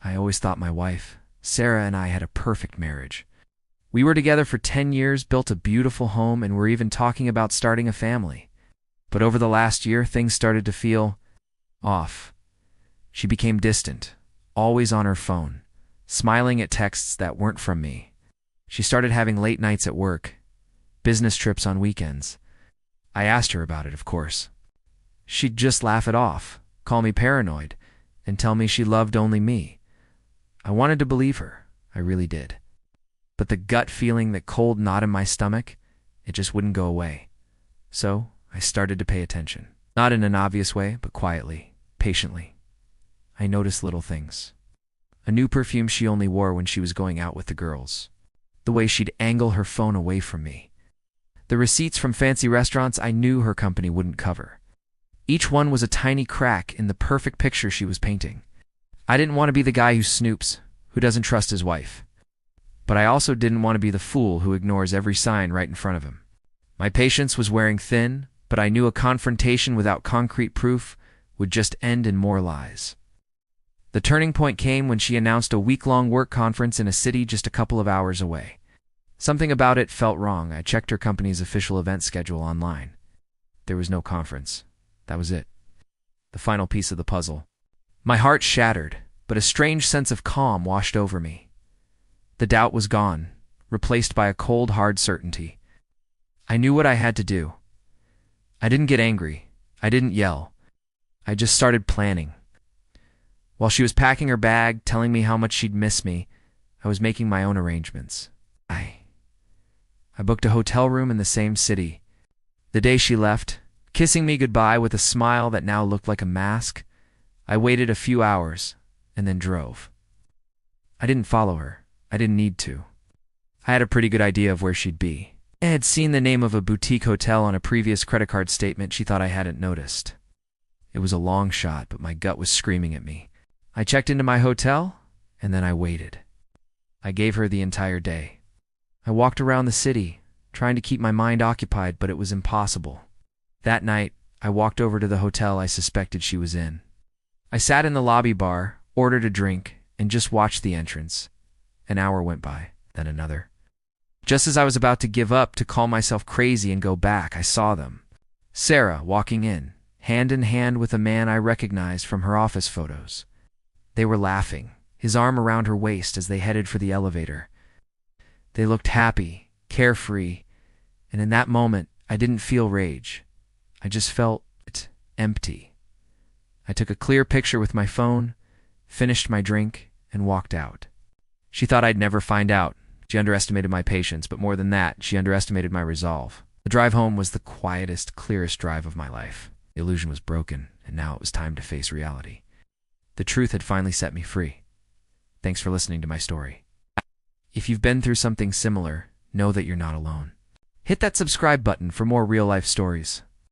I always thought my wife, Sarah, and I had a perfect marriage. We were together for 10 years, built a beautiful home, and were even talking about starting a family. But over the last year, things started to feel off. She became distant, always on her phone, smiling at texts that weren't from me. She started having late nights at work, business trips on weekends. I asked her about it, of course. She'd just laugh it off, call me paranoid, and tell me she loved only me. I wanted to believe her, I really did. But the gut feeling, that cold knot in my stomach, it just wouldn't go away. So I started to pay attention. Not in an obvious way, but quietly, patiently. I noticed little things. A new perfume she only wore when she was going out with the girls. The way she'd angle her phone away from me. The receipts from fancy restaurants I knew her company wouldn't cover. Each one was a tiny crack in the perfect picture she was painting. I didn't want to be the guy who snoops, who doesn't trust his wife. But I also didn't want to be the fool who ignores every sign right in front of him. My patience was wearing thin, but I knew a confrontation without concrete proof would just end in more lies. The turning point came when she announced a week-long work conference in a city just a couple of hours away. Something about it felt wrong. I checked her company's official event schedule online. There was no conference. That was it. The final piece of the puzzle. My heart shattered, but a strange sense of calm washed over me. The doubt was gone, replaced by a cold, hard certainty. I knew what I had to do. I didn't get angry. I didn't yell. I just started planning. While she was packing her bag, telling me how much she'd miss me, I was making my own arrangements. I booked a hotel room in the same city. The day she left, kissing me goodbye with a smile that now looked like a mask, I waited a few hours and then drove. I didn't follow her. I didn't need to. I had a pretty good idea of where she'd be. I had seen the name of a boutique hotel on a previous credit card statement she thought I hadn't noticed. It was a long shot, but my gut was screaming at me. I checked into my hotel, and then I waited. I gave her the entire day. I walked around the city, trying to keep my mind occupied, but it was impossible. That night, I walked over to the hotel I suspected she was in. I sat in the lobby bar, ordered a drink, and just watched the entrance. An hour went by, then another. Just as I was about to give up, to call myself crazy and go back, I saw them. Sarah walking in hand with a man I recognized from her office photos. They were laughing, his arm around her waist as they headed for the elevator. They looked happy, carefree, and in that moment, I didn't feel rage. I just felt empty. I took a clear picture with my phone, finished my drink, and walked out. She thought I'd never find out. She underestimated my patience, but more than that, she underestimated my resolve. The drive home was the quietest, clearest drive of my life. The illusion was broken, and now it was time to face reality. The truth had finally set me free. Thanks for listening to my story. If you've been through something similar, know that you're not alone. Hit that subscribe button for more real-life stories.